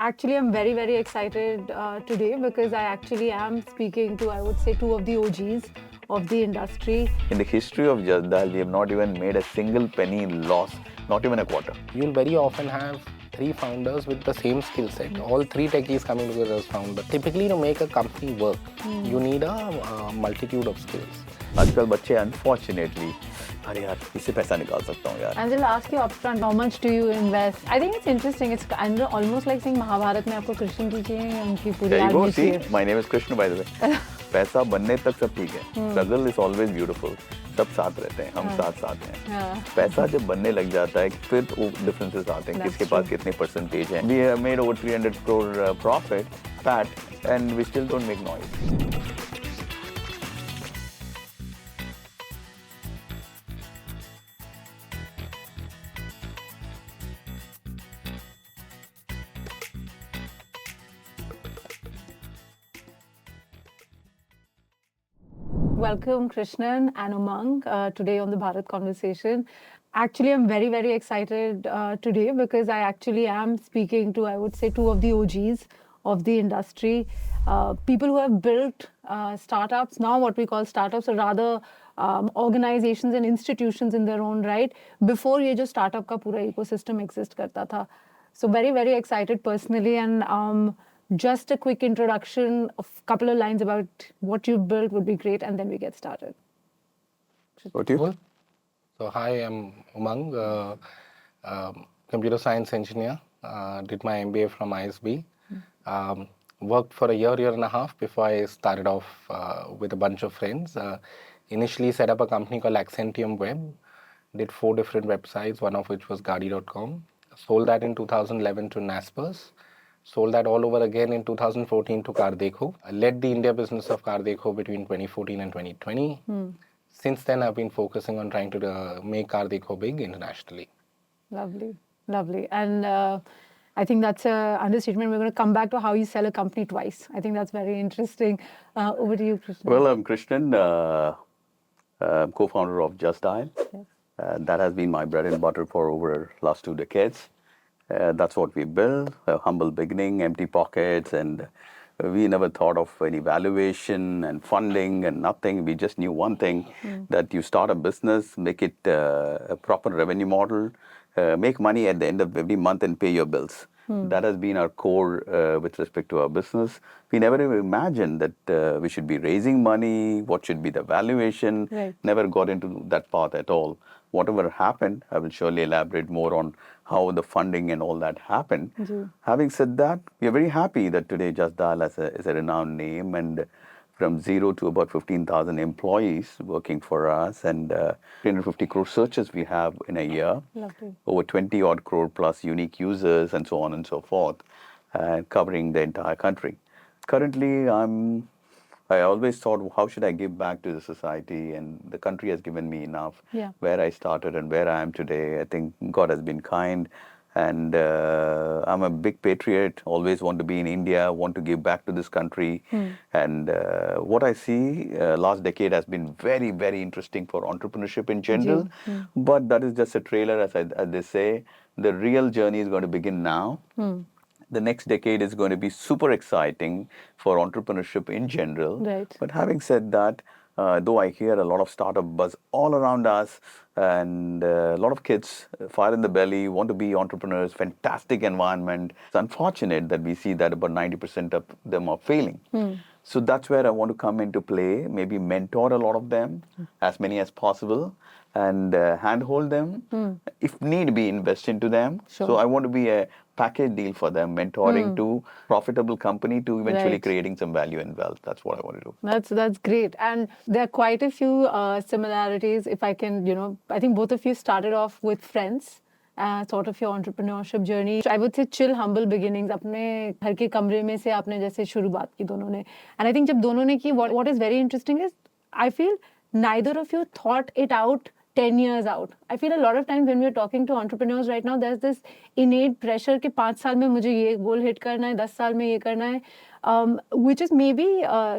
Actually, I'm very, very excited today because I actually am speaking to, I would say, two of the OGs of the industry. In the history of Justdial, we have not even made a single penny in loss, not even a quarter. You'll very often have three founders with the same skill set. All three techies coming together as founders. Typically, to make a company work, you need a multitude of skills. आजकल बच्चे unfortunately, अरे यार इससे पैसा निकाल सकता हूँ यार. And they'll ask you upfront, how much do you invest? I think it's interesting. It's kind of almost like saying Mahabharat में आपको कृष्ण की चाहिए या उनकी पूरी There you go. Army See, चाहिए. my name is Krishnan, by the way. पैसा बनने तक सब ठीक है. Struggle is always beautiful. सब साथ रहते हैं, हम साथ हैं. पैसा जब बनने लग जाता है, फिर वो differences आते हैं. किसके पास कितने percentage हैं. We have made over 300 crore profit, PAT, and we still don't make noise. Welcome, Krishnan and Umang, today on the Bharat conversation. Actually, I'm very, very excited today because I actually am speaking to, I would say, two of the OGs of the industry. People who have built startups, now what we call startups, or rather organizations and institutions in their own right, before ये जो startup का पूरा ecosystem exist करता था. So very, very excited personally, and just a quick introduction of a couple of lines about what you've built would be great, and then we get started. What do you? Cool. So hi, I'm Umang, computer science engineer. Did my MBA from ISB. Worked for a year and a half before I started off with a bunch of friends. Initially set up a company called Accentium Web. Did 4 different websites, one of which was Gaadi.com. Sold that in 2011 to Naspers. Sold that all over again in 2014 to CarDekho. I led the India business of CarDekho between 2014 and 2020. Since then, I've been focusing on trying to make CarDekho big internationally. Lovely, lovely. And I think that's an understatement. We're going to come back to how you sell a company twice. I think that's very interesting. Over to you, Krishnan. Well, I'm Krishnan, co-founder of Justdial. Yes. That has been my bread and butter for over last 2 decades. That's what we built, a humble beginning, empty pockets, and we never thought of any valuation and funding and nothing. We just knew one thing, that you start a business, make it a proper revenue model, make money at the end of every month and pay your bills. That has been our core with respect to our business. We never even imagined that we should be raising money, what should be the valuation. Right. Never got into that path at all. Whatever happened, I will surely elaborate more on how the funding and all that happened. Having said that, we are very happy that today Justdial is a renowned name, and from 0 to about 15,000 employees working for us, and 350 crore searches we have in a year. Lovely. Over 20 odd crore plus unique users and so on and so forth, covering the entire country. Currently, I always thought, how should I give back to the society? And the country has given me enough. Yeah. Where I started and where I am today, I think God has been kind. And I'm a big patriot, always want to be in India, want to give back to this country. And what I see, last decade has been very, very interesting for entrepreneurship in general. But that is just a trailer, as they say. The real journey is going to begin now. The next decade is going to be super exciting for entrepreneurship in general. Right. But having said that, though I hear a lot of startup buzz all around us, and a lot of kids, fire in the belly, want to be entrepreneurs, fantastic environment. It's unfortunate that we see that about 90% of them are failing. So that's where I want to come into play, maybe mentor a lot of them, as many as possible, and handhold them. If need be, invest into them. Sure. So I want to be a package deal for them, mentoring to profitable company to eventually Right. creating some value and wealth. That's what I want to do. That's great. And there are quite a few similarities. If I can, I think both of you started off with friends, sort of your entrepreneurship journey. I would say chill, humble beginnings. अपने घर के कमरे में से आपने जैसे शुरुआत की दोनों ने. And I think जब दोनों ने की, what is very interesting is, I feel neither of you thought it out 10 years out. I feel a lot of times when we're talking to entrepreneurs right now, there's this innate pressure कि 5 साल में मुझे ये goal hit करना है, 10 साल में ये करना है, which is maybe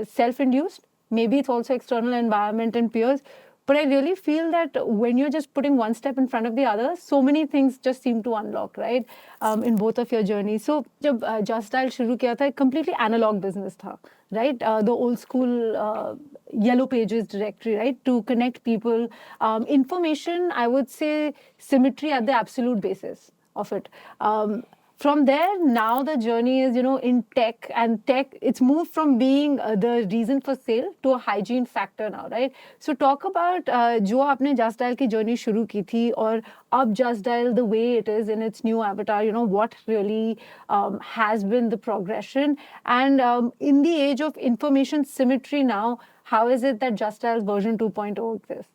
self-induced, maybe it's also external environment and peers. But I really feel that when you're just putting one step in front of the other, so many things just seem to unlock, right? In both of your journeys. So, जब Just Dial शुरू किया था, completely analog business था, right? The old school yellow pages directory, right? To connect people, information. I would say symmetry at the absolute basis of it. From there, now the journey is, in tech, and tech, it's moved from being the reason for sale to a hygiene factor now, right? So talk about जो आपने Just Dial की journey शुरू की थी, और अब Just Dial the way it is in its new avatar, what really has been the progression, and in the age of information symmetry now, how is it that Just Dial version 2.0 exists?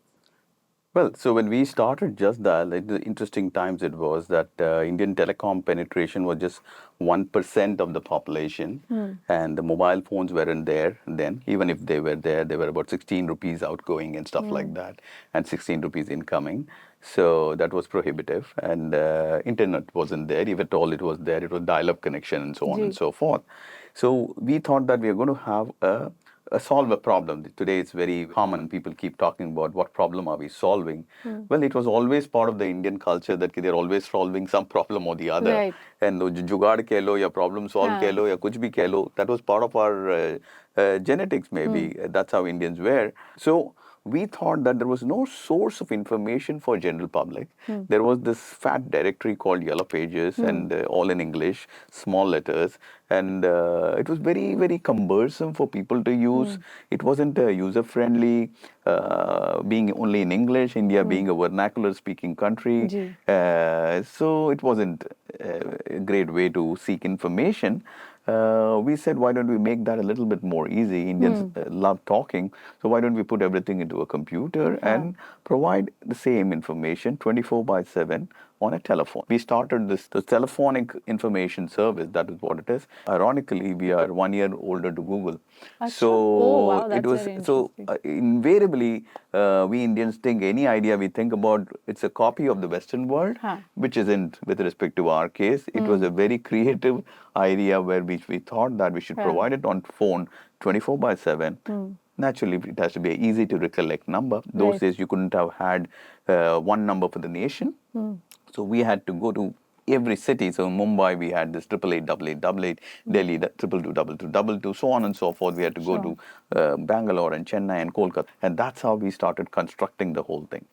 Well, so when we started Just Dial, the interesting times it was that Indian telecom penetration was just 1% of the population, and the mobile phones weren't there then. Even if they were there, they were about 16 rupees outgoing and stuff like that, and 16 rupees incoming. So that was prohibitive, and internet wasn't there. If at all it was there, it was dial-up connection and so on and so forth. So we thought that we are going to have solve a problem. Today it's very common. People keep talking about what problem are we solving. Well, it was always part of the Indian culture that they're always solving some problem or the other. Right. And जुगाड़ कह लो या problem solve कह लो या कुछ भी कह लो, that was part of our genetics maybe. That's how Indians were. So we thought that there was no source of information for general public. There was this fat directory called Yellow Pages, and all in English, small letters, and it was very, very cumbersome for people to use. It wasn't user-friendly, being only in English, India being a vernacular-speaking country. So it wasn't a great way to seek information. We said, why don't we make that a little bit more easy? Indians love talking, so why don't we put everything into a computer and provide the same information 24/7 on a telephone? We started this telephonic information service. That is what it is. Ironically, we are 1 year older to Google. So oh, wow, that's it was very so invariably we Indians think any idea we think about, it's a copy of the Western world, which isn't with respect to our case. It was a very creative idea where we thought that we should provide it on phone 24/7. Naturally, it has to be an easy to recollect number. Those days you couldn't have had one number for the nation. So we had to go to every city. So in Mumbai, we had this 8888888, Delhi 2222222, so on and so forth. We had to go to Bangalore and Chennai and Kolkata. And that's how we started constructing the whole thing.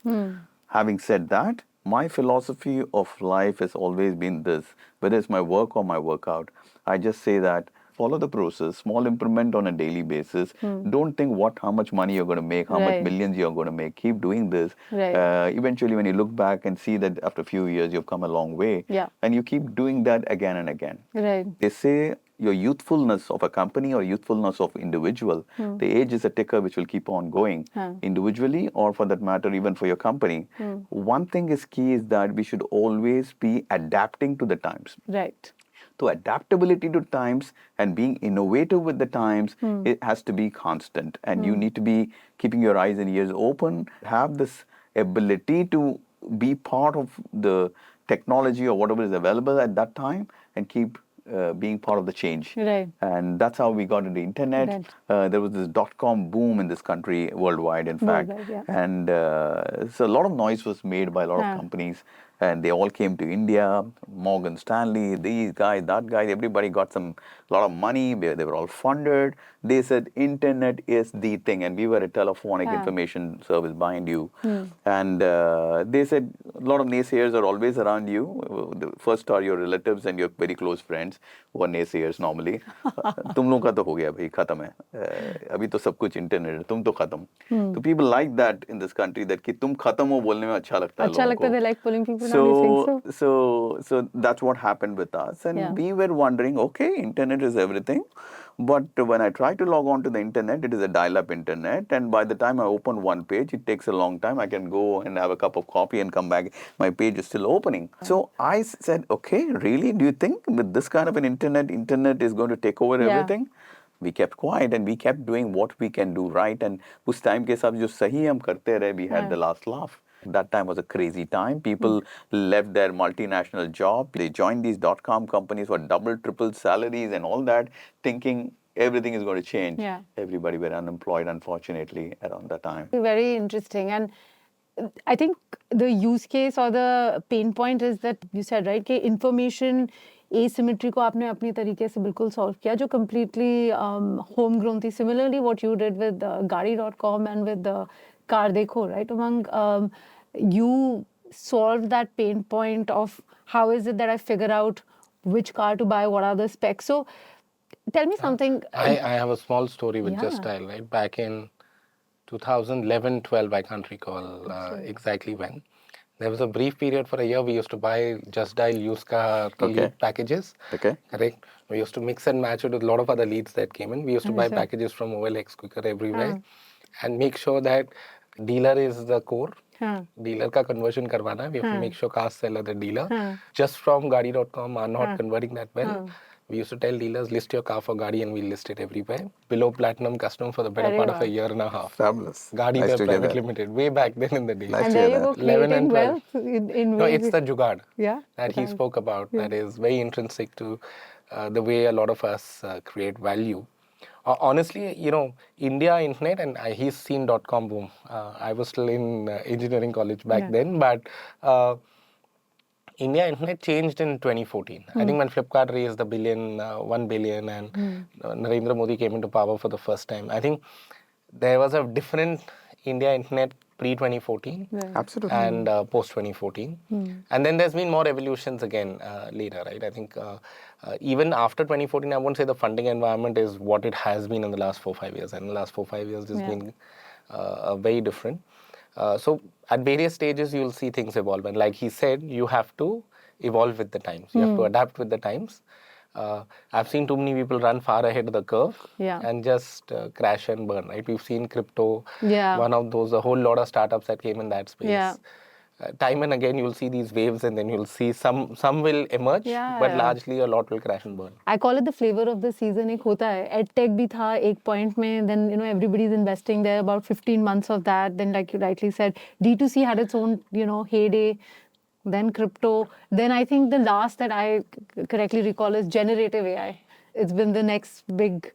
Having said that, my philosophy of life has always been this: whether it's my work or my workout, I just say that follow the process, small improvement on a daily basis. Don't think how much money you're going to make, how much millions you're going to make. Keep doing this. Eventually, when you look back and see that after a few years, you've come a long way, and you keep doing that again and again. They say your youthfulness of a company or youthfulness of individual, the age is a ticker which will keep on going individually, or for that matter, even for your company. One thing is key is that we should always be adapting to the times. Right. So adaptability to times and being innovative with the times, it has to be constant. And you need to be keeping your eyes and ears open, have this ability to be part of the technology or whatever is available at that time, and keep being part of the change. And that's how we got into internet. There was this .com boom in this country, worldwide in fact. And so a lot of noise was made by a lot of companies. And they all came to India, Morgan Stanley, these guys, that guy, everybody got a lot of money. They were all funded. They said internet is the thing, and we were a telephonic information service behind you. And they said a lot of naysayers are always around you. The first are your relatives and your very close friends who are naysayers normally. तुम लोग का तो हो गया भाई, खत्म है. अभी तो सब कुछ इंटरनेट है, तुम तो खत्म. So people like that in this country, that कि तुम खत्म हो बोलने में अच्छा लगता है लोगों को. They like pulling people down. So that's what happened with us, and we were wondering, okay, internet is everything, but when I try to log on to the internet, it is a dial-up internet, and by the time I open one page, it takes a long time. I can go and have a cup of coffee and come back, my page is still opening. So I said, okay, really, do you think with this kind of an internet is going to take over everything? We kept quiet and we kept doing what we can do right, and उस time के साथ जो सही हम करते रहे, we had the last laugh. That time was a crazy time. People left their multinational job. They joined these .com companies for double, triple salaries and all that, thinking everything is going to change. Yeah. Everybody were unemployed, unfortunately, around that time. Very interesting. And I think the use case or the pain point is that you said, right, कि information asymmetry को आपने अपनी तरीके से बिल्कुल solve किया, जो completely homegrown थी. Similarly, what you did with Gadi.com and with CarDekho, right, Umang, you solved that pain point of how is it that I figure out which car to buy, what are the specs. So tell me something. I have a small story with Yeah. Justdial, right? Back in 2011-12, I can't recall exactly when. There was a brief period for a year we used to buy Justdial used car lead packages. Okay. Correct. We used to mix and match it with a lot of other leads that came in. We used to buy packages from OLX, Quicker, everywhere, and make sure that dealer is the core. Dealer का conversion करवाना है. We have to make sure car seller, the dealer, just from Gadi.com are not converting that well. We used to tell dealers, list your car for Gadi and we'll list it everywhere. Below platinum custom for the better part of a year and a half. Fabulous. Gadi Nice to hear Private that. Limited, way back then in the day. Nice And to there hear you go, that. 11 and creating 12. wealth in No, ways. it's the jugaad Yeah. that he spoke about that is very intrinsic to the way a lot of us create value. Honestly, you know, India internet, and he's seen .com boom. I was still in engineering college back then, but India internet changed in 2014. I think when Flipkart raised the 1 billion, and Narendra Modi came into power for the first time. I think there was a different India internet pre-2014 Absolutely. and post-2014. And then there's been more evolutions again later, right? I think even after 2014, I won't say the funding environment is what it has been in the last 4-5 years. And in the last 4-5 years, it's been very different. So at various stages, you'll see things evolve. And like he said, you have to evolve with the times. You have to adapt with the times. I've seen too many people run far ahead of the curve and just crash and burn, right? We've seen crypto, one of those, a whole lot of startups that came in that space. Time and again, you'll see these waves and then you'll see some will emerge, but largely a lot will crash and burn. I call it the flavor of the season. एक होता है, EdTech भी था एक point में, then you know everybody's investing there, about 15 months of that. Then like you rightly said, D2C had its own heyday. Then crypto. Then I think the last that I correctly recall is generative AI. It's been the next big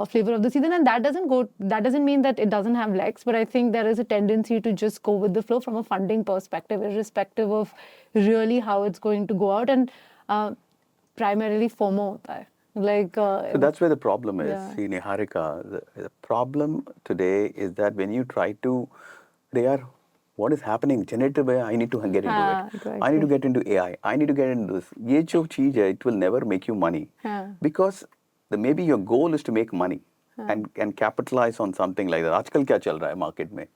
flavor of the season, and that doesn't mean that it doesn't have legs, but I think there is a tendency to just go with the flow from a funding perspective, irrespective of really how it's going to go out, and primarily FOMO hota hai. Like so that's where the problem is. Yeah. See, Niharika, the problem today is that when you try to, what is happening? Generative AI, I need to get into it. Exactly. I need to get into AI. I need to get into this. ये जो चीज़ है, it will never make you money. Because maybe your goal is to make money and capitalize on something like that. आजकल क्या चल रहा है market में?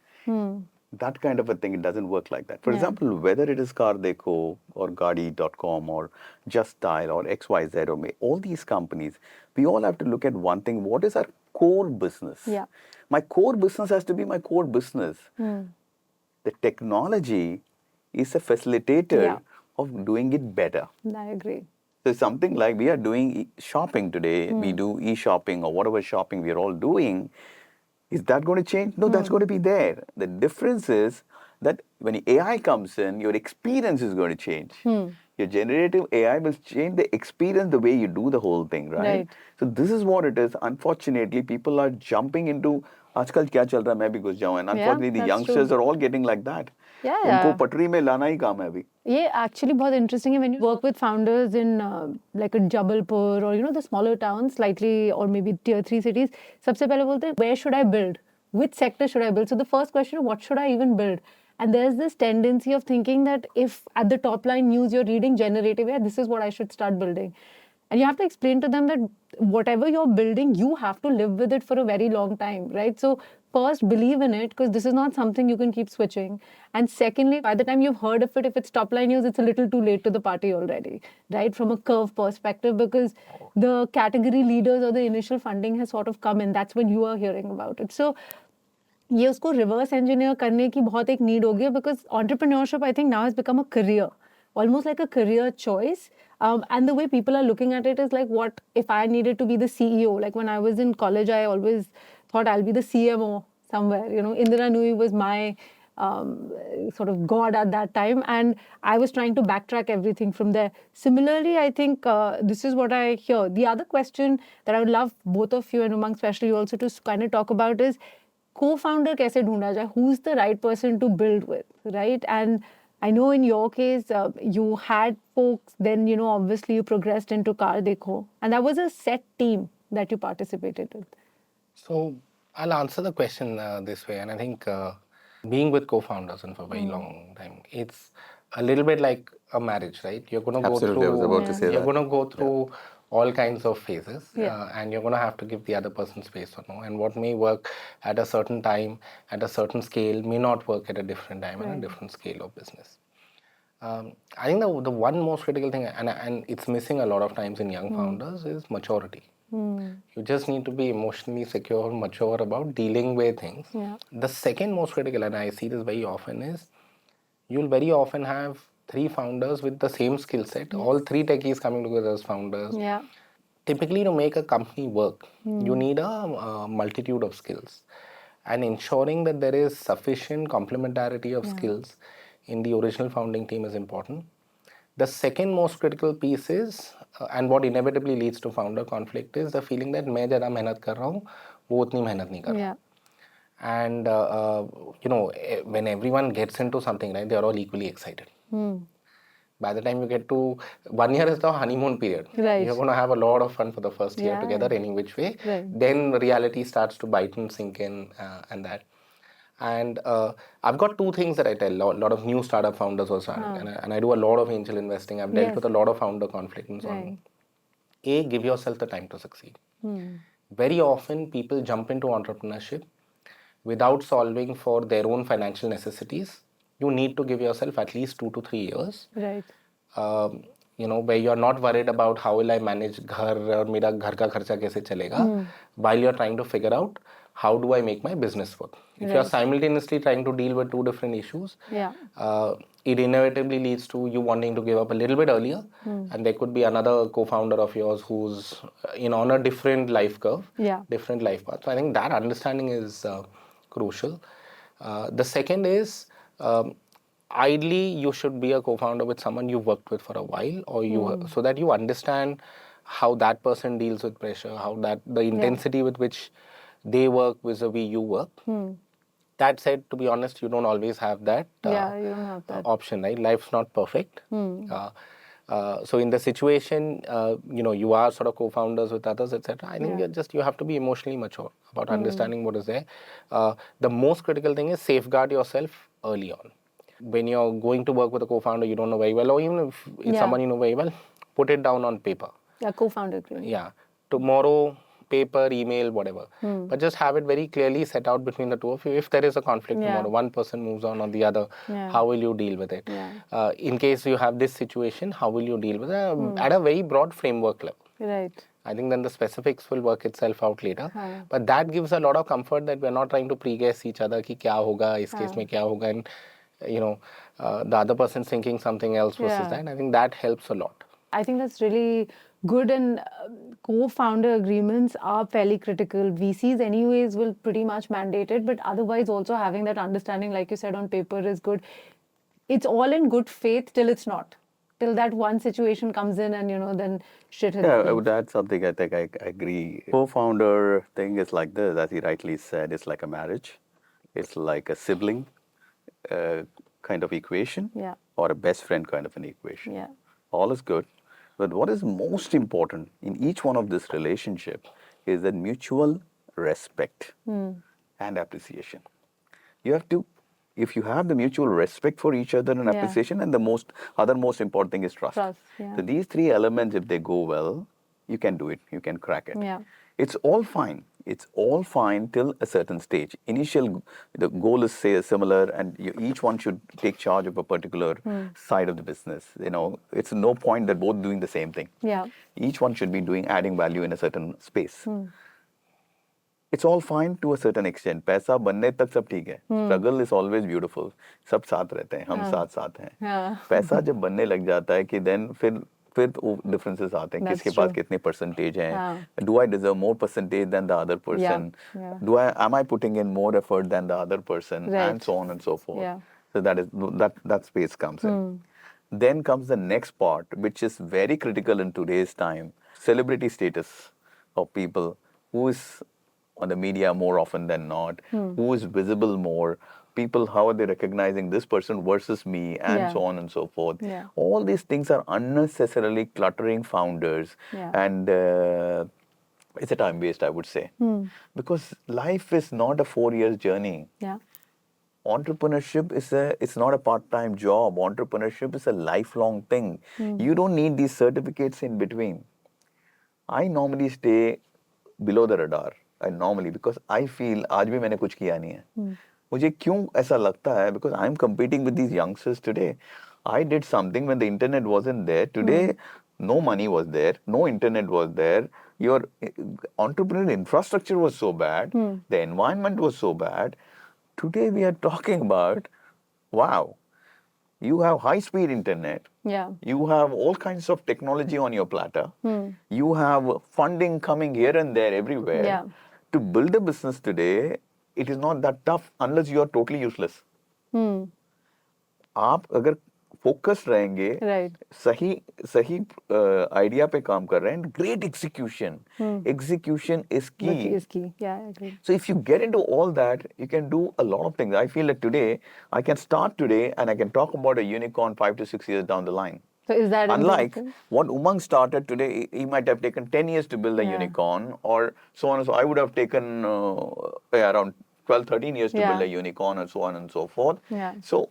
That kind of a thing, it doesn't work like that. For example, whether it is CarDekho or Gadi.com or Justdial or XYZ or all these companies, we all have to look at one thing. What is our core business? Yeah. My core business has to be my core business. The technology is a facilitator of doing it better. I agree. So something like we are doing shopping today, we do e-shopping or whatever shopping we are all doing. Is that going to change? No, that's going to be there. The difference is that when AI comes in, your experience is going to change. Your generative AI will change the experience, the way you do the whole thing, right? So this is what it is. Unfortunately, people are jumping into आजकल क्या चल रहा है मैं भी घुस जाऊं and unfortunately the youngsters are all getting like that. उनको पटरी में लाना ही काम है अभी. ये actually बहुत interesting है when you work with founders in like a Jabalpur or the smaller towns, slightly or maybe tier 3 cities. सबसे पहले बोलते हैं where should I build? Which sector should I build? So the first question is what should I even build? And there's this tendency of thinking that if at the top line news you're reading generative AI, this is what I should start building. And you have to explain to them that whatever you're building, you have to live with it for a very long time, right? So first, believe in it, because this is not something you can keep switching. And secondly, by the time you've heard of it, if it's top line news, it's a little too late to the party already, right? From a curve perspective, because the category leaders or the initial funding has sort of come in. That's when you are hearing about it. So ये उसको reverse engineer करने की बहुत एक need हो गई, because entrepreneurship, I think now has become a career. Almost like a career choice. And the way people are looking at it is like, what if I needed to be the CEO? Like when I was in college, I always thought I'll be the CMO somewhere. Indira Nui was my sort of God at that time, and I was trying to backtrack everything from there. Similarly, I think this is what I hear. The other question that I would love both of you and Umang, especially you also, to kind of talk about is co-founder kaise dhoonda jaye? Who's the right person to build with, right? And I know in your case, you had folks, then, obviously you progressed into CarDekho, and that was a set team that you participated with. So I'll answer the question this way, and I think being with co-founders and for a very long time, it's a little bit like a marriage, right? You're going to go Absolutely, I was through. about to say You're that. going to go through all kinds of phases, Yeah. and you're going to have to give the other person space or no. And what may work at a certain time, at a certain scale, may not work at a different time and a different scale of business. I think the one most critical thing, and it's missing a lot of times in young founders, is maturity. You just need to be emotionally secure, mature about dealing with things. Yeah. The second most critical, and I see this very often, is you'll very often have three founders with the same skill set, all three techies coming together as founders. Yeah. Typically, to make a company work, you need a multitude of skills. And ensuring that there is sufficient complementarity of skills in the original founding team is important. The second most critical piece is, and what inevitably leads to founder conflict, is the feeling that मैं ज़्यादा मेहनत कर रहा हूँ, वो उतनी मेहनत नहीं कर रहा. Yeah. And when everyone gets into something, right, they are all equally excited. By the time you get to 1 year is the honeymoon period. Right. You're going to have a lot of fun for the first year together, any which way. Right. Then reality starts to bite and sink in, and that. And I've got two things that I tell a lot of new startup founders also, and I do a lot of angel investing. I've dealt with a lot of founder conflict and so on. A, give yourself the time to succeed. Very often people jump into entrepreneurship without solving for their own financial necessities. You need to give yourself at least 2 to 3 years. Right. Where you're not worried about how will I manage ghar aur mera ghar ka kharcha kaise chalega, while you're trying to figure out how do I make my business work. If you're simultaneously trying to deal with two different issues, it inevitably leads to you wanting to give up a little bit earlier, and there could be another co-founder of yours who's on a different life curve, different life path. So I think that understanding is crucial. The second is, ideally you should be a co-founder with someone you've worked with for a while, or so that you understand how that person deals with pressure, how that the intensity with which they work vis-a-vis you work. That said, to be honest, you don't always have that, you don't have that option, right? Life's not perfect. So in the situation, you are sort of co-founders with others, etc. I think you have to be emotionally mature about understanding what is there. The most critical thing is safeguard yourself early on. When you're going to work with a co-founder you don't know very well, or even if it's someone you know very well, put it down on paper. Yeah, co-founder agreement. Yeah. Tomorrow, paper, email, whatever. But just have it very clearly set out between the two of you. If there is a conflict tomorrow, one person moves on or the other, how will you deal with it? In case you have this situation, how will you deal with it? At a very broad framework level. Right. I think then the specifics will work itself out later. But that gives a lot of comfort that we're not trying to pre-guess each other ki kya hoga, is case mein kya hoga, and the other person's thinking something else versus that. I think that helps a lot. I think that's really good, and co-founder agreements are fairly critical. VCs anyways will pretty much mandate it, but otherwise also having that understanding, like you said, on paper is good. It's all in good faith till it's not. Till that one situation comes in and, then shit hits. Yeah, I would add something. I think I agree. Co-founder thing is like this, as he rightly said, it's like a marriage. It's like a sibling kind of equation, or a best friend kind of an equation. Yeah. All is good. But what is most important in each one of this relationship is that mutual respect and appreciation. You have to, if you have the mutual respect for each other and appreciation, and the most important thing is trust. So these three elements, if they go well, you can do it. You can crack it. Yeah. It's all fine. It's all fine till a certain stage. The goal is say similar, and each one should take charge of a particular side of the business. It's no point that both doing the same thing. Yeah. Each one should be adding value in a certain space. It's all fine to a certain extent. पैसा बनने तक सब ठीक है. Struggle is always beautiful. सब साथ रहते हैं. हम साथ हैं. पैसा जब बनने लग जाता है कि then फिर फिर differences आते हैं, That's किसके पास true. कितने percentage हैं, हाँ. do I deserve more percentage than the other person, Yeah. am I putting in more effort than the other person, Right. and so on and so forth. Yeah. So that space comes in. Then comes the next part, which is very critical in today's time, celebrity status of people, who is on the media more often than not, who is visible more, people, how are they recognizing this person versus me, and Yeah. so on and so forth. Yeah. All these things are unnecessarily cluttering founders, Yeah. and it's a time waste, I would say. Because life is not a 4 years journey. Yeah. Entrepreneurship it's not a part-time job. Entrepreneurship is a lifelong thing. You don't need these certificates in between. I normally stay below the radar. I normally, because I feel आज भी मैंने कुछ किया नहीं है. मुझे क्यों ऐसा लगता है? Because I'm competing with these youngsters today. I did something when the internet wasn't there. Today, no money was there, no internet was there. Your entrepreneurial infrastructure was so bad. The environment was so bad. Today we are talking about, wow, you have high-speed internet. Yeah. You have all kinds of technology on your platter. You have funding coming here and there everywhere. Yeah. To build a business today, it is not that tough unless you are totally useless. आप अगर focus रहेंगे, Right. सही idea पे काम कर रहे हैं, great execution. Execution is key. Is key. Yeah, I agree. So if you get into all that, you can do a lot of things. I feel that today, I can start today and I can talk about a unicorn 5 to 6 years down the line. So is that Unlike important? what Umang started today, he might have taken 10 years to build a unicorn, or so on and so. I would have taken around 12, 13 years to build a unicorn, and so on and so forth. Yeah. So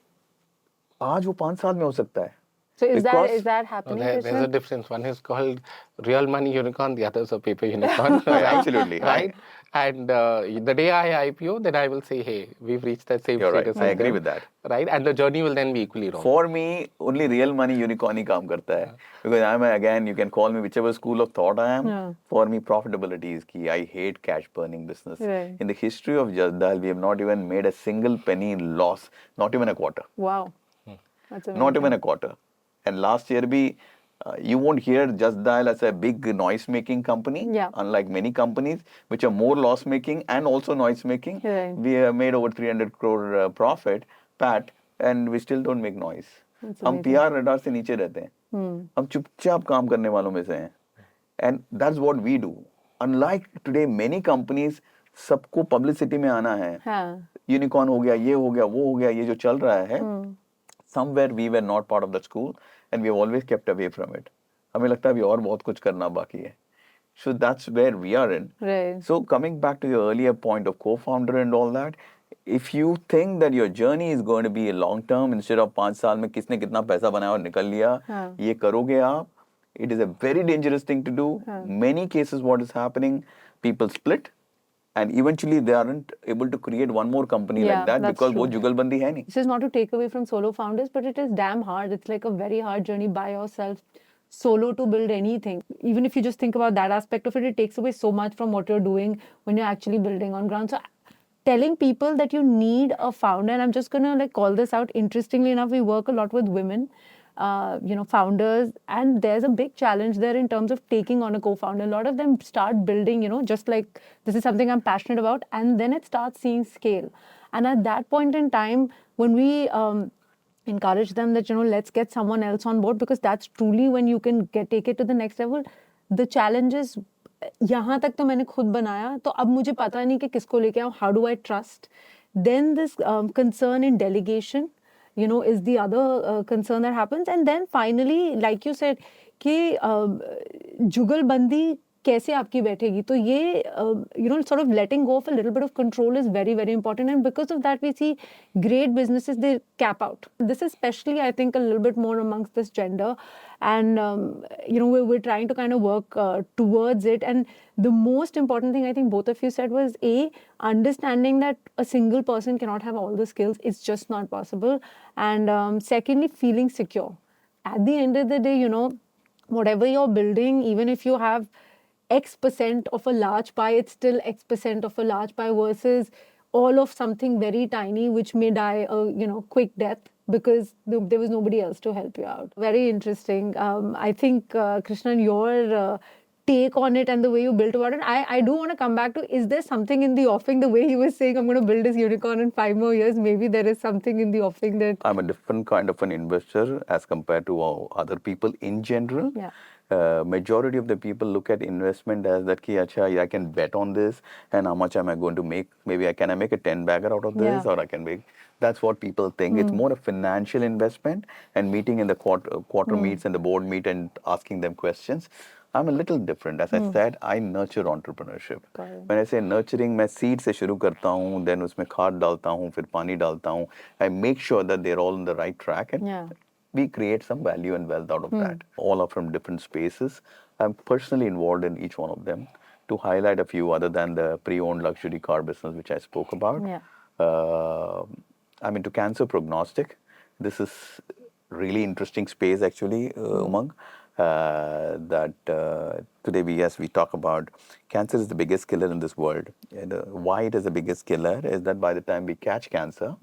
आज वो 5 साल में हो सकता है. So is Because- that happening? There's a Krishnan? difference. One is called real money unicorn, the other is a paper unicorn. Absolutely. Right? And the day I IPO, then I will say, hey, we've reached that same You're right. status. I as agree them. with that. Right? And the journey will then be equally wrong. For me, only real money unicorn ही काम करता है. Because again, you can call me whichever school of thought I am. Yeah. For me, profitability is key. I hate cash burning business. Right. In the history of Justdial, we have not even made a single penny loss, not even a quarter. Wow. That's amazing. Not even a quarter. And last year, you won't hear Justdial as a big noise-making company. Yeah. Unlike many companies, which are more loss-making and also noise-making. Right. We have made over 300 crore profit, PAT, and we still don't make noise. That's हम amazing. PR radar से नीचे रहते हैं. हम चुपचाप काम करने वालों में से हैं. And that's what we do. Unlike today, many companies, सबको publicity में आना है. हाँ. Unicorn हो गया, ये हो गया, वो हो गया, ये जो चल रहा है. Somewhere we were not part of the school and we have always kept away from it. हमें लगता है अभी और बहुत कुछ करना बाकी है. So that's where we are in. Right. So coming back to your earlier point of co-founder and all that, if you think that your journey is going to be a long term, instead of 5 साल में किसने कितना पैसा बनाया और निकल लिया, ये करोगे आप, it is a very dangerous thing to do. Many cases what is happening, people split and eventually they aren't able to create one more company Yeah, like that that's because true. वो जुगलबंदी है नहीं. This is not to take away from solo founders, but it is damn hard. It's like a very hard journey by yourself, solo, to build anything. Even if you just think about that aspect of it, it takes away so much from what you're doing when you're actually building on ground. So telling people that you need a founder, and I'm just going to like call this out. Interestingly enough, we work a lot with women, founders, and there's a big challenge there in terms of taking on a co-founder. A lot of them start building, just like this is something I'm passionate about, and then it starts seeing scale. And at that point in time, when we encourage them that, let's get someone else on board, because that's truly when you can take it to the next level. The challenge is, यहाँ तक तो मैंने खुद बनाया, तो अब मुझे पता नहीं कि किसको लेके आऊँ. How do I trust? Then this concern in delegation, is the other concern that happens. And then finally, like you said, कि जुगलबंदी कैसे आपकी बैठेगी. तो ये, sort of letting go of a little bit of control is very, very important. And because of that, we see great businesses, they cap out. This is especially, I think, a little bit more amongst this gender. And, we're trying to kind of work towards it. And the most important thing I think both of you said was, A, understanding that a single person cannot have all the skills. It's just not possible. And secondly, feeling secure. At the end of the day, whatever you're building, even if you have X% of a large pie, it's still X% of a large pie versus all of something very tiny which may die a quick death. because there was nobody else to help you out. Very interesting. I think, Krishnan, your take on it and the way you built about it, I do want to come back to, is there something in the offing, the way he was saying, I'm going to build this unicorn in 5 more years, maybe there is something in the offing that... I'm a different kind of an investor as compared to other people in general. Yeah. Majority of the people look at investment as that, ki, acha, I can bet on this, and how much am I going to make? Maybe I make a 10 bagger out of this, Yeah. or I can make. That's what people think. It's more a financial investment, and meeting in the quarter meets and the board meet and asking them questions. I'm a little different. As I said, I nurture entrepreneurship. Got it. When I say nurturing, मैं seed से शुरू करता हूँ, then उसमें खाद डालता हूँ, फिर पानी डालता हूँ. I make sure that they're all on the right track, and Yeah. we create some value and wealth out of that. All are from different spaces. I'm personally involved in each one of them. To highlight a few, other than the pre-owned luxury car business, which I spoke about, Yeah. I'm into cancer prognostic. This is really interesting space, actually, Umang. That today we talk about cancer is the biggest killer in this world. And why it is the biggest killer is that by the time we catch cancer,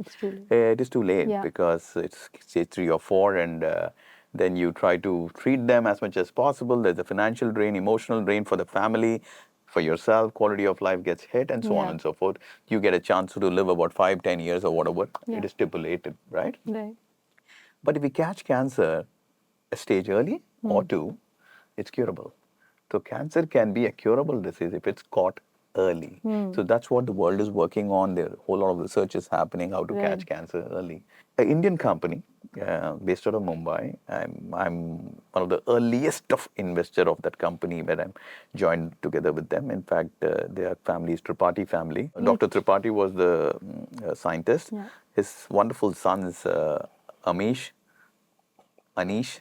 it is too late, Yeah. because it's stage 3 or 4, and then you try to treat them as much as possible. There's a financial drain, emotional drain for the family, for yourself, quality of life gets hit, and so on Yeah. and so forth. You get a chance to live about 5-10 years or whatever Yeah. it is stipulated, right? Right. But if we catch cancer a stage early or 2, it's curable. So cancer can be a curable disease if it's caught early. So that's what the world is working on. There, a whole lot of research is happening how to catch cancer early. An Indian company based out of Mumbai. I'm one of the earliest of investor of that company, where I'm joined together with them. In fact, their family is Tripathi family. Dr. Tripathi was the scientist. Yeah. His wonderful sons, Amish, Anish,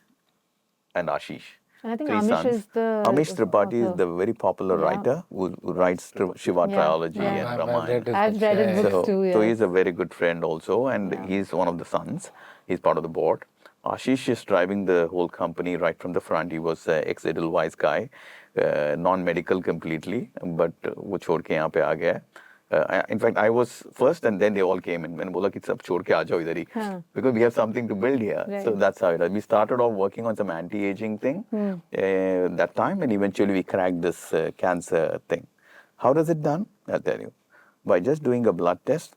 and Ashish. And I think 3 Amish sons. is the Amish Tripathi is author. the very popular Yeah. writer who writes Shiva Yeah. trilogy Yeah. and I've Ramayana. read his I've books. read his Yeah, books yeah. too, So yes. he's a very good friend also, and Yeah. he's one of the sons. He's part of the board. Ashish is driving the whole company right from the front. He was an ex-Edelweiss guy, non-medical completely, but वो छोड़ के यहाँ पे आ गया है. In fact, I was first, and then they all came in. मैंने बोला कि सब छोड़ के आ जाओ इधर ही, because we have something to build here. Right. So that's how it is. We started off working on some anti-aging thing that time, and eventually we cracked this cancer thing. How does it done? I'll tell you. By just doing a blood test.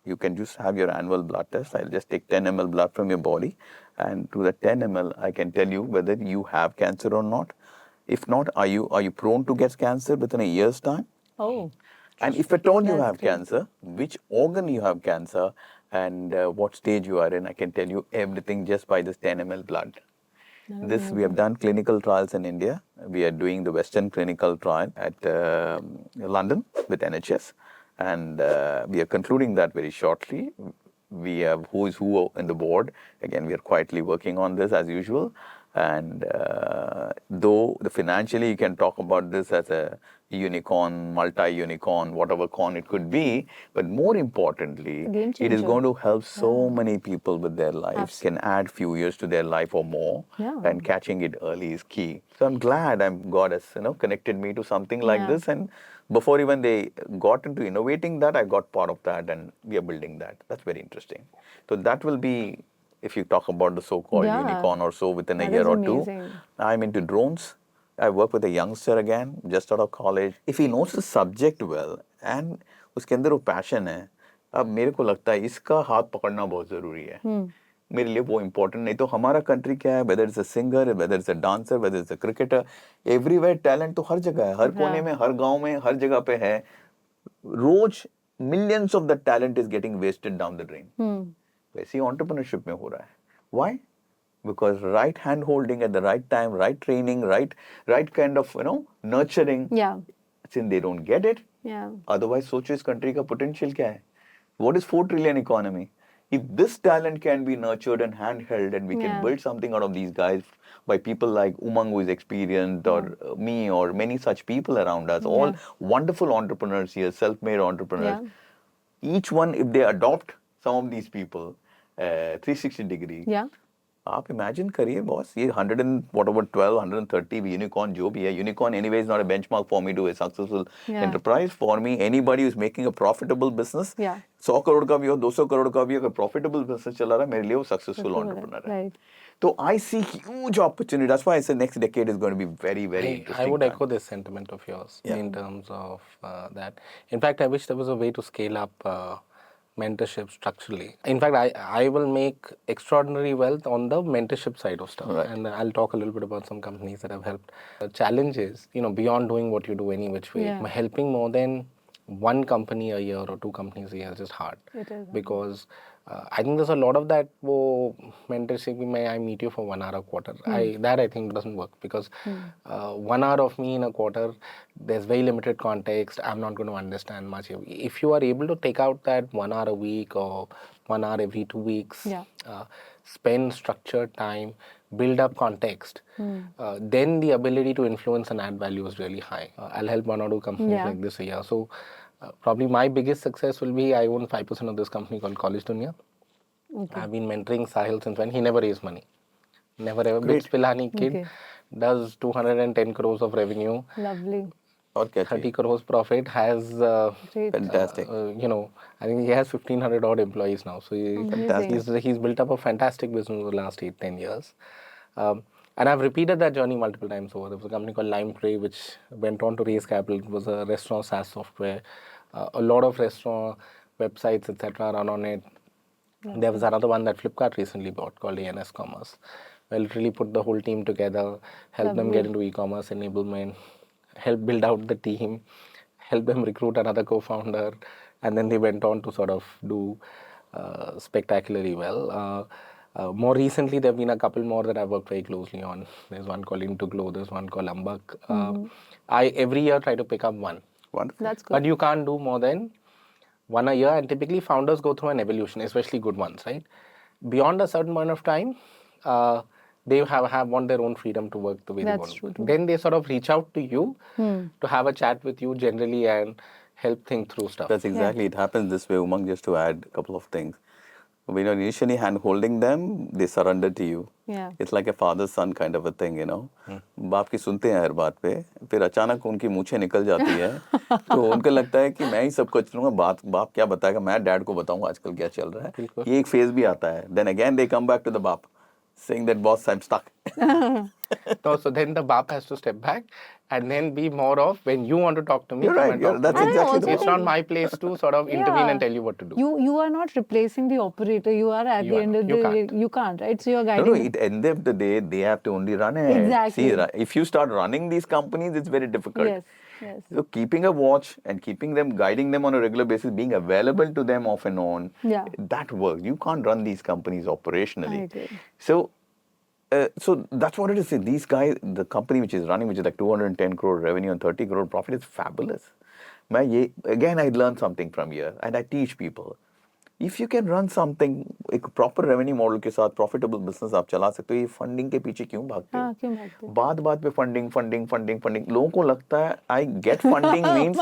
You can just have your annual blood test. I'll just take 10 ml blood from your body, and through the 10 ml, I can tell you whether you have cancer or not. If not, are you prone to get cancer within a year's time? Oh. And if at all you That's have great. cancer, which organ you have cancer, and what stage you are in, I can tell you everything just by this 10 ml blood. This we have done clinical trials in India. We are doing the Western clinical trial at London with NHS, and we are concluding that very shortly. We have who is who in the board. Again, we are quietly working on this as usual. And though financially you can talk about this as a unicorn, multi-unicorn, whatever corn it could be, but more importantly, Game it is changer. going to help so many people with their lives, can add few years to their life or more, Yeah. and catching it early is key. So I'm glad God has connected me to something like Yeah. this, and before even they got into innovating that, I got part of that, and we are building that. That's very interesting. So that will be, if you talk about the so-called Yeah. unicorn or so within a That year is or amazing. 2. I'm into drones. I work with a youngster again, just out of college. If he knows the subject well and उसके अंदर वो passion है, अब मेरे को लगता है इसका हाथ पकड़ना बहुत जरूरी है. मेरे लिए वो important नहीं तो हमारा country क्या है, whether it's a singer, whether it's a dancer, whether it's a cricketer, everywhere talent तो हर जगह है, हर कोने में, हर गांव में, हर जगह पे है. रोज millions of that talent is getting wasted down the drain. वैसे ही entrepreneurship में हो रहा है. Why? Because right hand holding at the right time, right training, right kind of nurturing. Yeah. Since they don't get it. Yeah. Otherwise, सोचो इस country का potential क्या है? What is 4 trillion economy? If this talent can be nurtured and handheld, and we can build something out of these guys by people like Umang, who is experienced, or me, or many such people around us, all wonderful entrepreneurs here, self-made entrepreneurs. Each one, if they adopt some of these people, 360 degree. Yeah. आप imagine करिए boss, ये 100 and whatever 12, 130 unicorn जो भी है, unicorn anyway is not a benchmark for me to a successful enterprise. For me, anybody who is making a profitable business, 100 crore का भी हो, 200 करोड़ का भी, अगर profitable business चला रहा है, मेरे लिए वो successful entrepreneur है. So I see huge opportunity. That's why I say next decade is going to be very, very interesting. I would time. echo this sentiment of yours in terms of that. In fact, I wish there was a way to scale up mentorship structurally. In fact, I will make extraordinary wealth on the mentorship side of stuff. Right. And I'll talk a little bit about some companies that have helped. The challenge is, beyond doing what you do any which way, helping more than one company a year or two companies a year is just hard. It is. Because I think there's a lot of that mentorship, may I meet you for 1 hour a quarter. That I think doesn't work because 1 hour of me in a quarter, there's very limited context. I'm not going to understand much. If you are able to take out that 1 hour a week or 1 hour every 2 weeks, spend structured time, build up context, then the ability to influence and add value is really high. I'll help 1 or 2 companies like this a year. So probably my biggest success will be I own 5% of this company called College Dunia. I've been mentoring Sahil since when he never raised money. Never ever. Bits Pilani kid does 210 crores of revenue. Lovely. 30 crores profit, has fantastic. I think he has 1,500 odd employees now. So he's built up a fantastic business over the last 8-10 years. And I've repeated that journey multiple times over. There was a company called LimeTray which went on to raise capital. It was a restaurant SaaS software. A lot of restaurant websites, etc. run on it. There was another one that Flipkart recently bought called ANS Commerce. I literally put the whole team together, help them get into e-commerce enablement, help build out the team, help them recruit another co-founder, and then they went on to sort of do spectacularly well. More recently, there have been a couple more that I've worked very closely on. There's one called Intoglo, there's one called Ambak. I every year try to pick up one. Wonderful. That's good. But you can't do more than one a year, and typically founders go through an evolution, especially good ones, right? Beyond a certain point of time, they want their own freedom to work the way they want. True. Then they sort of reach out to you to have a chat with you generally and help think through stuff. That's exactly, it happens this way, Umang, just to add a couple of things. When you're initially hand-holding them, they surrender to you. Yeah. It's like a father-son kind of a thing, बाप की सुनते हैं हर बात पे, फिर अचानक उनकी मूंछें निकल जाती है, तो उनको लगता है कि मैं ही सब कुछ करूँगा, बाप क्या बताएगा, मैं डैड को बताऊँगा आजकल क्या चल रहा है. ये एक फेज भी आता है. Then again they come back to the बाप, saying that boss, I'm stuck. So then the BAP has to step back and then be more of when you want to talk to me. You're right. That's exactly the It's not my place to sort of intervene and tell you what to do. You are not replacing the operator. You are at the end of the day. You can't, right? So you're guiding. No, at the end of the day, they have to only run it. Exactly. See, if you start running these companies, it's very difficult. Yes. So keeping a watch and keeping them, guiding them on a regular basis, being available to them off and on, that works. You can't run these companies operationally. I agree. So that's what it is. These guys, the company which is running, which is like 210 crore revenue and 30 crore profit, is fabulous. Again, I learned something from here, and I teach people. If you can run something, एक proper revenue model के साथ profitable business आप चला सकते हो, ये funding के पीछे क्यों भागते हो? क्यों भागते हो? बात पे funding. लोगों को लगता है I get funding means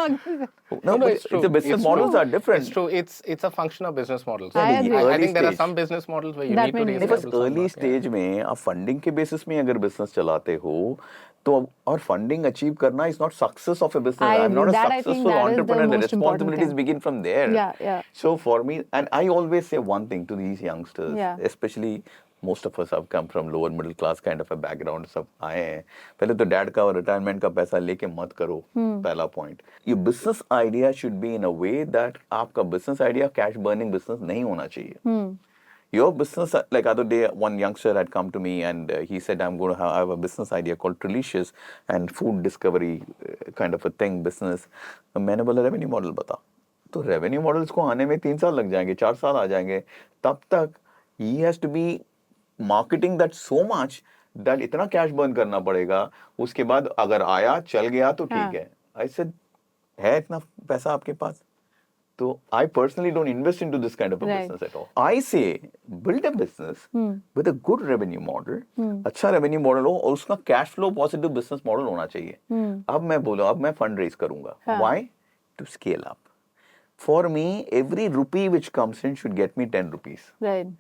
no, it's true. The business models are different. It's true. It's a function of business models. I think there are some business models where you need to raise बस capital. early stage में आप funding के basis में अगर business चलाते हो, तो और funding achieve करना is not success of a business. I'm not a successful entrepreneur. The responsibilities begin from there. Yeah. So for me, and I always say one thing to these youngsters, especially most of us have come from lower middle class kind of a background, सब आए हैं. पहले तो dad का retirement का पैसा लेके मत करो, पहला point. Your business idea should be in a way that आपका business idea cash burning business नहीं होना चाहिए. Your business, like other day, one youngster had come to me and he said, I'm going to have a business idea called Trelicious and food discovery kind of a thing, business. मैंने बोला revenue model बता. तो revenue models को आने में 3 साल लग जाएंगे, 4 साल आ जाएंगे. तब तक he has to be marketing that so much that इतना cash burn करना पड़ेगा. उसके बाद अगर आया, चल गया तो ठीक है. I said, है इतना पैसा आपके पास? So I personally don't invest into this kind of a business at all. I say build a business with a good revenue model, अच्छा revenue model हो और उसका cash flow positive business model होना चाहिए. अब मैं बोलूँ, अब मैं fund raise करूँगा. Why? To scale up. For me, every rupee which comes in should get me 10 rupees. Right.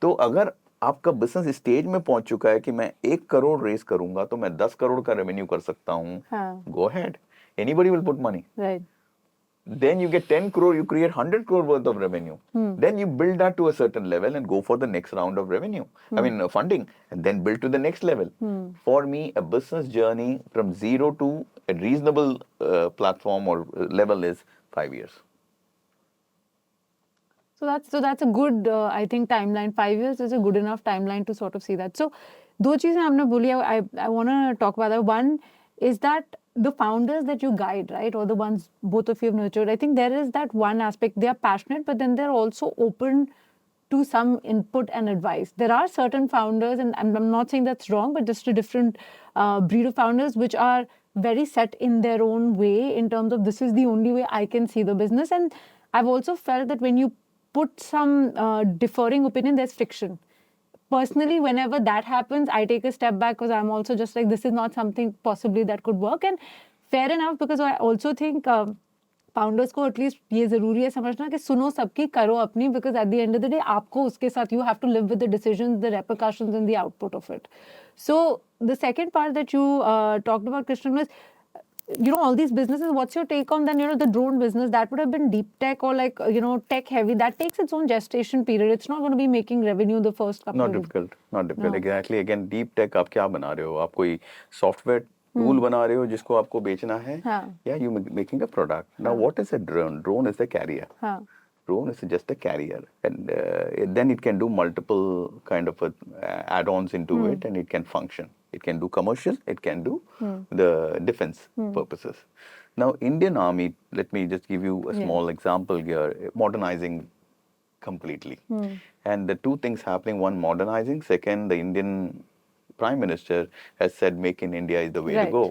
तो अगर आपका बिजनेस स्टेज में पहुंच चुका है कि मैं 1 करोड़ रेस करूंगा तो मैं 10 करोड़ का रेवेन्यू कर सकता हूँ, हाँ, go ahead. Anybody will put money. right. Then you get 10 crore, you create 100 crore worth of revenue. Then you build that to a certain level and go for the next round of revenue. I mean, funding, and then build to the next level. For me, a business journey from zero to a reasonable platform or level is 5 years. So that's a good I think timeline. 5 years is a good enough timeline to sort of see that. So दो चीजें हमने बोली. I want to talk about that. One is that the founders that you guide, right, or the ones both of you have nurtured, I think there is that one aspect. They are passionate, but then they're also open to some input and advice. There are certain founders, and I'm not saying that's wrong, but just a different breed of founders which are very set in their own way in terms of this is the only way I can see the business. And I've also felt that when you put some differing opinion, there's friction. Personally, whenever that happens, I take a step back because I'm also just like, this is not something possibly that could work. And fair enough, because I also think founders को at least ये जरूरी है समझना कि सुनो सबकी, करो अपनी, because at the end of the day आपको उसके साथ you have to live with the decisions, the repercussions and the output of it. So the second part that you talked about Krishnan was, you know, all these businesses, what's your take on then, you know, the drone business that would have been deep tech or like, you know, tech heavy, that takes its own gestation period. It's not going to be making revenue the first couple Not of difficult, not difficult. No. Exactly. Again, deep tech आप क्या बना रहे हो? आप कोई software tool बना रहे हो जिसको आपको बेचना है, या you making a product. Now what is a drone? Drone is a carrier. Drone is just a carrier, and then it can do multiple kind of add-ons into it, and it can function. It can do commercial, it can do the defense purposes. Now, Indian Army, let me just give you a small example here, modernizing completely. And the two things happening, one modernizing, second the Indian Prime Minister has said make in India is the way to go.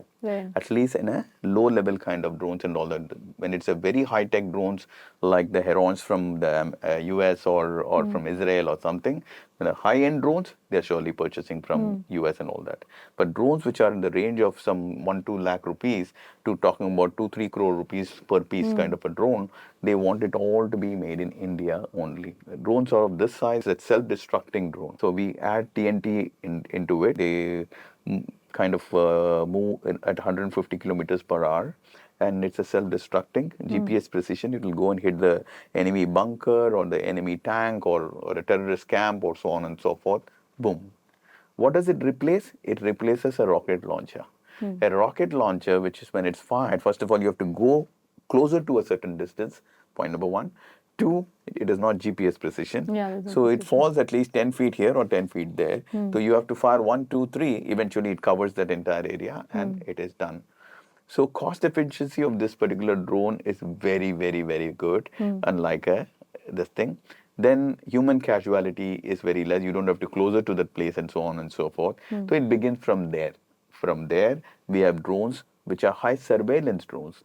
At least in a low level kind of drones and all that. When it's a very high tech drones like the Herons from the US or from Israel or something, the high end drones, they're surely purchasing from US and all that. But drones which are in the range of some 1-2 lakh rupees to talking about 2-3 crore rupees per piece kind of a drone, they want it all to be made in India only. Drones are of this size, it's self-destructing drone. So we add TNT into it. They kind of move at 150 kilometers per hour, and it's a self-destructing GPS precision. It will go and hit the enemy bunker or the enemy tank or a terrorist camp or so on and so forth. Boom. What does it replace? It replaces a rocket launcher. A rocket launcher, which is when it's fired, first of all, you have to go closer to a certain distance, point number one. Two, it is not GPS precision. So it falls at least 10 feet here or 10 feet there. So you have to fire 1, 2, 3. Eventually, it covers that entire area and it is done. So cost efficiency of this particular drone is very, very, very good, unlike this thing. Then human casualty is very less. You don't have to closer to that place and so on and so forth. So it begins from there. From there, we have drones which are high surveillance drones.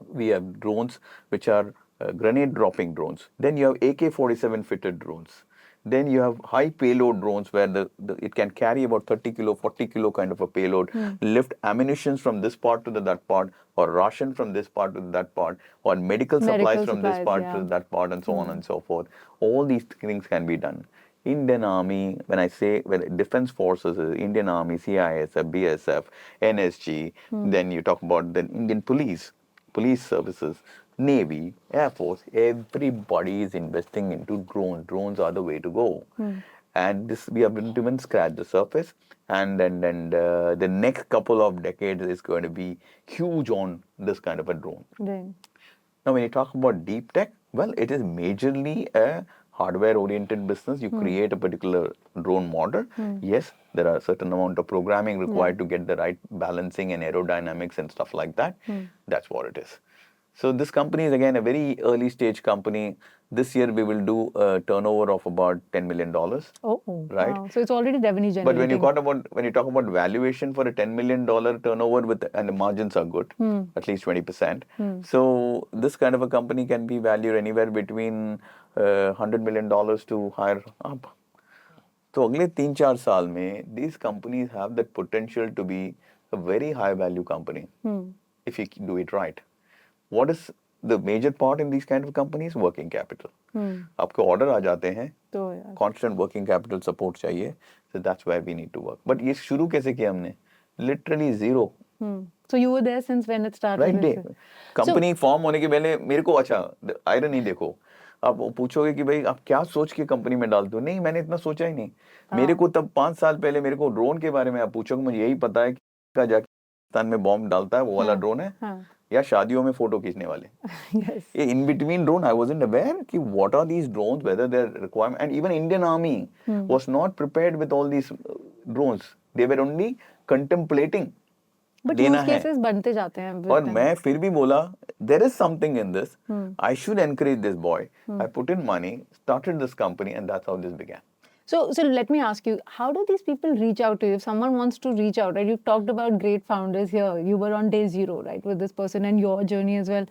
We have drones which are grenade dropping drones. Then you have AK-47 fitted drones. Then you have high payload drones where it can carry about 30 kilo, 40 kilo kind of a payload, lift ammunition from this part to that part, or ration from this part to that part, or medical supplies from this part to that part, and so on and so forth. All these things can be done. Indian Army, when I say defense forces, Indian Army, CISF, BSF, NSG, then you talk about the Indian police services, Navy, Air Force, everybody is investing into drones. Drones are the way to go. And this, we haven't even scratched the surface. And then the next couple of decades is going to be huge on this kind of a drone. Now, when you talk about deep tech, well, it is majorly a hardware-oriented business. You create a particular drone model. Yes, there are a certain amount of programming required to get the right balancing and aerodynamics and stuff like that. That's what it is. So this company is again a very early stage company. This year we will do a turnover of about $10 million. Oh, right? Wow. So it's already revenue generating. But when you talk about valuation for a $10 million turnover and the margins are good, at least 20%. So this kind of a company can be valued anywhere between $100 million to higher up. So अगले 3-4 साल में these companies have the potential to be a very high value company if you do it right. What is the major part in these kind of companies, working capital. आपको order आ जाते हैं, तो यार constant working capital support चाहिए, so that's where we need to work. But ये शुरू कैसे किया हमने? Literally zero. So you were there since when it started? Right day. Company form होने के पहले मेरे को अच्छा आयरन ही देखो, आप पूछोगे कि भाई आप क्या सोच के कंपनी में डालते हो, नहीं मैंने इतना सोचा ही नहीं. मेरे को तब 5 साल पहले मेरे को ड्रोन के बारे में आप पूछोगे, मुझे यही पता है कि जाके पाकिस्तान में बॉम्ब डालता है वो वाला ड्रोन है, या शादियों में फोटो खींचने वाले. ये in between drone I wasn't aware कि what are these drones, whether their requirement, and even Indian army was not prepared with all these drones. They were only contemplating. But use cases बनते जाते हैं. और मैं फिर भी बोला there is something in this, I should encourage this boy. I put in money, started this company, and that's how this began. So let me ask you, how do these people reach out to you? If someone wants to reach out, right? You've talked about great founders here. You were on day zero, right, with this person and your journey as well.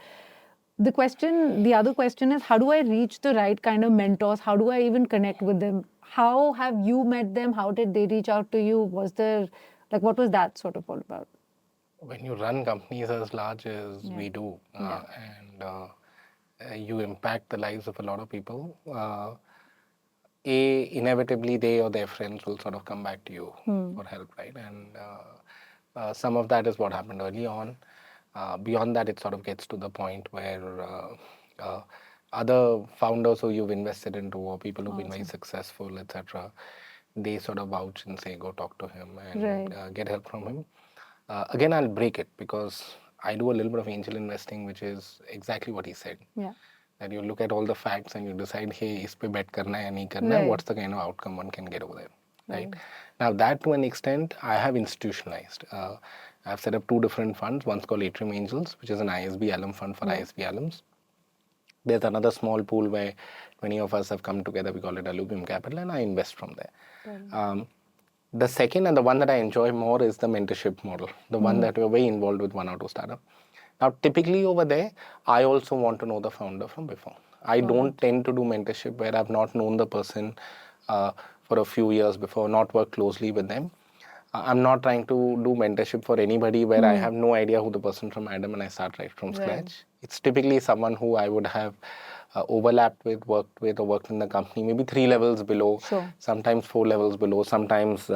The other question is, how do I reach the right kind of mentors? How do I even connect with them? How have you met them? How did they reach out to you? Was there, like, what was that sort of all about? When you run companies as large as we do, and you impact the lives of a lot of people, inevitably they or their friends will sort of come back to you for help, right? And some of that is what happened early on. Beyond that, it sort of gets to the point where other founders who you've invested into, or people who've been very successful, etc., they sort of vouch and say, go talk to him and get help from him. Again, I'll break it because I do a little bit of angel investing, which is exactly what he said. That you look at all the facts and you decide, hey, is pe bet karna hai ya nahi karna hai, what's the kind of outcome one can get over there, right? Now that to an extent I have institutionalized. I've set up 2 different funds. One's called Atrium Angels, which is an ISB alum fund for ISB alums. There's another small pool where 20 of us have come together. We call it Alluvium Capital, and I invest from there. The second and the one that I enjoy more is the mentorship model, the one that we're very involved with 1 or 2 startup. Now, typically over there, I also want to know the founder from before. I don't tend to do mentorship where I've not known the person for a few years before, not worked closely with them. I'm not trying to do mentorship for anybody where I have no idea who the person from Adam and I start right from scratch. It's typically someone who I would have overlapped with, or worked in the company, maybe 3 levels below, sometimes 4 levels below, sometimes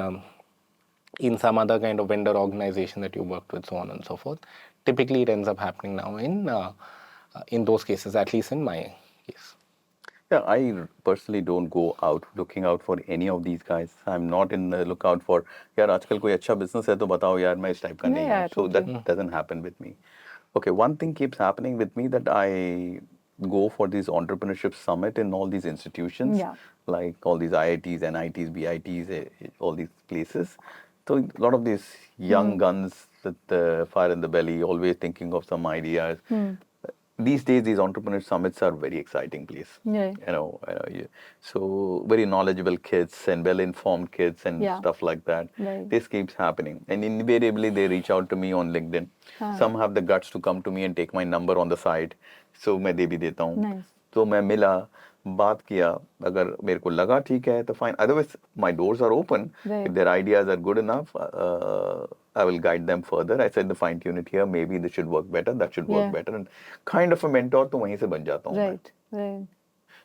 in some other kind of vendor organization that you worked with, so on and so forth. Typically, it ends up happening now in those cases, at least in my case. Yeah, I personally don't go out looking out for any of these guys. I'm not in the lookout for, यार आजकल कोई अच्छा business है तो बताओ यार मैं इस type का नहीं हूँ. So that doesn't happen with me. Okay, one thing keeps happening with me that I go for these entrepreneurship summit in all these institutions, like all these IITs, NITs, BITs, all these places. So a lot of these young guns with the fire in the belly, always thinking of some ideas. These days, these entrepreneur summits are very exciting place. So very knowledgeable kids and well-informed kids and stuff like that. This keeps happening, and invariably they reach out to me on LinkedIn. Some have the guts to come to me and take my number on the side, so मैं दे भी देता हूँ. तो मैं मिला, बात किया, अगर मेरे को लगा ठीक है तो fine. Otherwise, my doors are open. If their ideas are good enough, I will guide them further. I said the fine tune it here. Maybe this should work better. That should work better. And kind of a mentor तो वहीं से बन जाता हूँ मैं.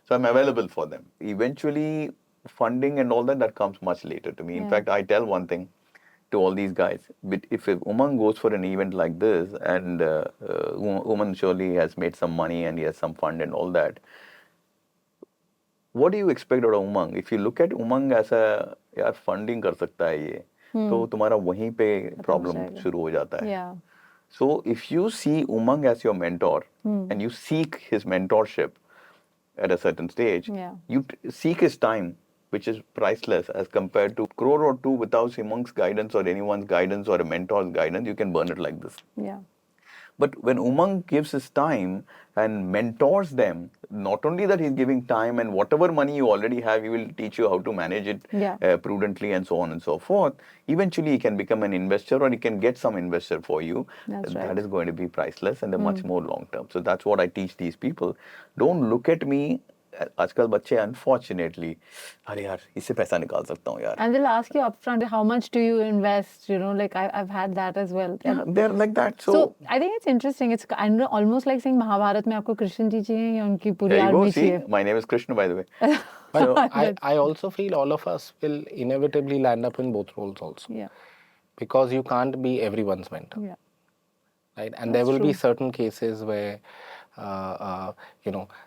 So I'm available for them. Eventually, funding and all that comes much later to me. In fact, I tell one thing to all these guys. But if Umang goes for an event like this, and Umang surely has made some money and he has some fund and all that, what do you expect out of Umang? If you look at Umang as a यार funding कर सकता है ये, तो तुम्हारा वहीं पे problem शुरू हो जाता है. So if you see Umang as your mentor and you seek his mentorship at a certain stage, you seek his time, which is priceless as compared to crore or 2 without Umang's guidance or anyone's guidance or a mentor's guidance, you can burn it like this. But when Umang gives his time and mentors them, not only that he's giving time and whatever money you already have, he will teach you how to manage it prudently and so on and so forth. Eventually, he can become an investor or he can get some investor for you. That is going to be priceless and a much more long term. So that's what I teach these people. Don't look at me आजकल बच्चे unfortunately, अरे यार इससे पैसा निकाल सकता हूँ यार. And they'll ask you upfront, how much do you invest? You know, like I've had that as well. Yeah, they're like that. So I think it's interesting. It's kind of almost like saying Mahabharat में आपको कृष्ण जी चाहिए या उनकी पूरी there you go. Army See, चाहिए. my name is Krishna, by the way. But I also feel all of us will inevitably land up in both roles also. Yeah. Because you can't be everyone's mentor. Yeah. Right? And there will be certain cases where,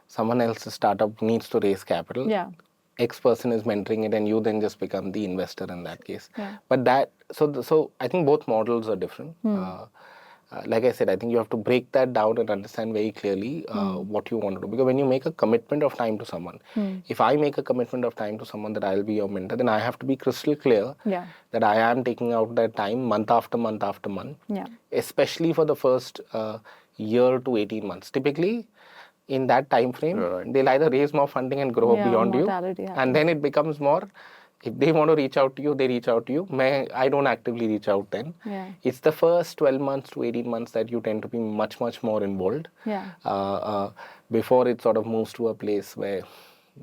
someone else's startup needs to raise capital. Yeah. X person is mentoring it, and you then just become the investor in that case. Yeah. But so I think both models are different. Like I said, I think you have to break that down and understand very clearly what you want to do. Because when you make a commitment of time to someone, if I make a commitment of time to someone that I'll be your mentor, then I have to be crystal clear that I am taking out that time month after month after month, especially for the first year to 18 months. Typically, in that time frame, they'll either raise more funding and grow beyond you, and then it becomes more. If they want to reach out to you, they reach out to you. I don't actively reach out then. Yeah. It's the first 12 months to 18 months that you tend to be much, much more involved. Yeah. Before it sort of moves to a place where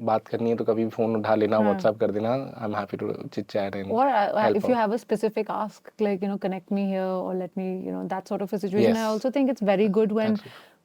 बात करनी है तो कभी phone उठा लेना, WhatsApp कर देना. I'm happy to chit chat and or help if you have a specific ask, like connect me here or let me, that sort of a situation. Yes. I also think it's very good when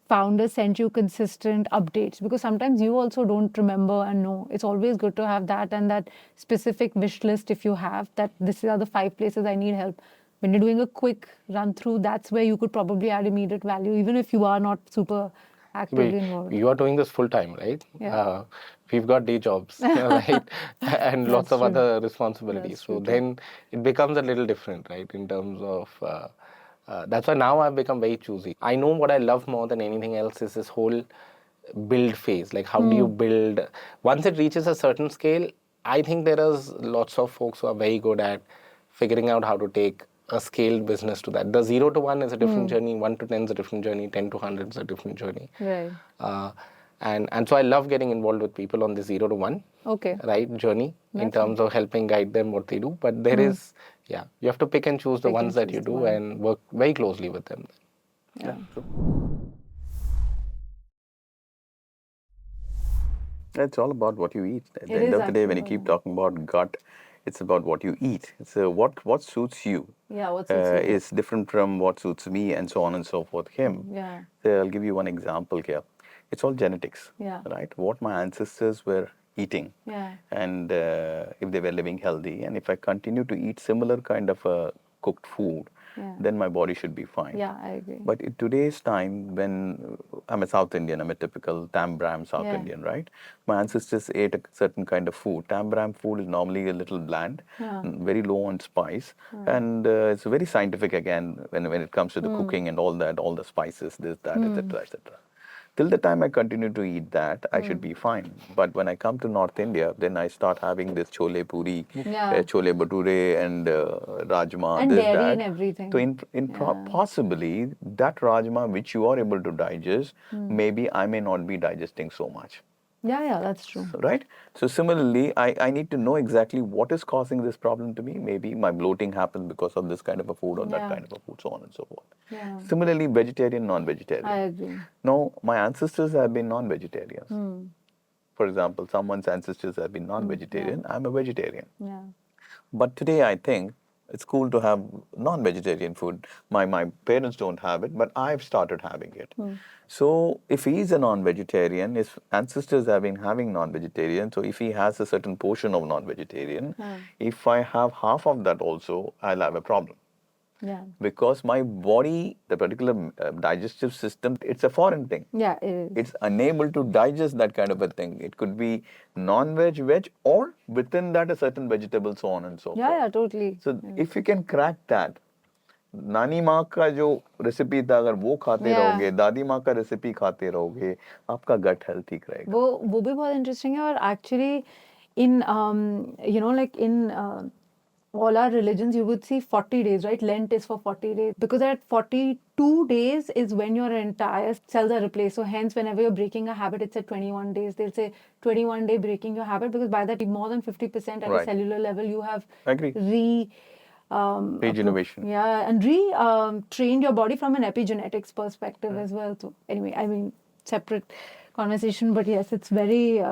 founders send you consistent updates, because sometimes you also don't remember and know. It's always good to have that, and that specific wish list if you have that this are the 5 places I need help. When you're doing a quick run through, that's where you could probably add immediate value, even if you are not super actively involved. You are doing this full time, right? Yeah. We've got day jobs, right? And lots of other responsibilities. So then it becomes a little different, right? In terms of, that's why now I've become very choosy. I know what I love more than anything else is this whole build phase. Like how do you build? Once it reaches a certain scale, I think there is lots of folks who are very good at figuring out how to take a scaled business to that. The 0 to 1 is a different journey, 1 to 10 is a different journey, 10 to 100 is a different journey. Right. And so I love getting involved with people on the 0 to 1 journey in terms of helping guide them what they do. But there is, you have to pick and choose the ones that you do and work very closely with them. Yeah. It's all about what you eat. At the end of the day, when you keep talking about gut, it's about what you eat. So what suits you what suits you is different from what suits me, and so on and so forth. Him. Yeah. So I'll give you one example here. It's all genetics, right? What my ancestors were eating, and if they were living healthy, and if I continue to eat similar kind of cooked food, then my body should be fine. Yeah, I agree. But in today's time, when I'm a South Indian, I'm a typical Tambram South Indian, right? My ancestors ate a certain kind of food. Tambram food is normally a little bland, very low on spice, and it's very scientific again when it comes to the cooking and all that, all the spices, this, that, etc., etc. Till the time I continue to eat that, I should be fine. But when I come to North India, then I start having this chole puri, chole bhature, and rajma, and this, dairy that. and everything. So possibly that rajma which you are able to digest, maybe I may not be digesting so much. Yeah, that's true. Right? So similarly, I need to know exactly what is causing this problem to me. Maybe my bloating happens because of this kind of a food or that kind of a food, so on and so forth. Yeah. Similarly, vegetarian, non-vegetarian. I agree. Now, my ancestors have been non-vegetarians. For example, someone's ancestors have been non-vegetarian. I'm a vegetarian. Yeah. But today, I think it's cool to have non-vegetarian food. My parents don't have it, but I've started having it. So if he's a non-vegetarian, his ancestors have been having non-vegetarian. So if he has a certain portion of non-vegetarian, if I have half of that also, I'll have a problem. Yeah. Because my body, the particular digestive system, it's a foreign thing. Yeah, it is. It's unable to digest that kind of a thing. It could be non-veg, veg, or within that a certain vegetable, so on and so forth. Yeah, totally. So if you can crack that, नानी माँ का जो recipe था अगर वो खाते रहोगे, दादी माँ का रेसिपी खाते रहोगे, आपका गट हेल्थ ठीक रहेगा. वो भी बहुत इंटरेस्टिंग है. और actually in like in all our religions, you would see 40 days, right? Lent is for 40 days. Because at 42 days is when your entire cells are replaced. So hence, whenever you're breaking a habit, it's at 21 days. They'll say 21 day breaking your habit, because by that, more than 50% at a cellular level, you have regeneration. And trained your body from an epigenetics perspective as well. So anyway, I mean, separate conversation. But yes, it's very,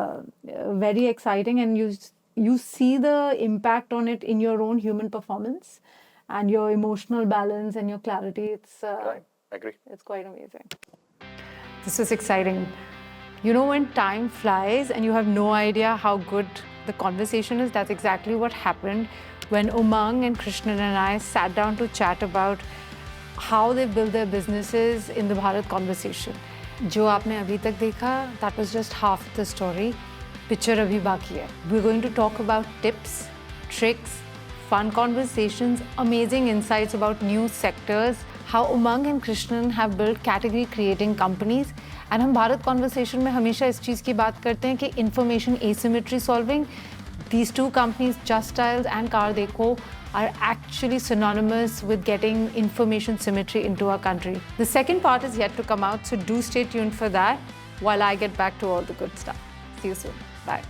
very exciting, and you see the impact on it in your own human performance and your emotional balance and your clarity. It's Right. I agree. it's quite amazing. This is exciting. You know, when time flies and you have no idea how good the conversation is, that's exactly what happened when Umang and Krishnan and I sat down to chat about how they build their businesses in the Bharat conversation. जो आपने अभी तक देखा, that was just half the story. Picture अभी बाकी है. We're going to talk about tips, tricks, fun conversations, amazing insights about new sectors, how Umang and Krishnan have built category creating companies. And हम Bharat conversation में हमेशा इस चीज़ की बात करते हैं कि information asymmetry solving, these two companies, Justdial and CarDekho, are actually synonymous with getting information symmetry into our country. The second part is yet to come out, so do stay tuned for that while I get back to all the good stuff. See you soon. Bye.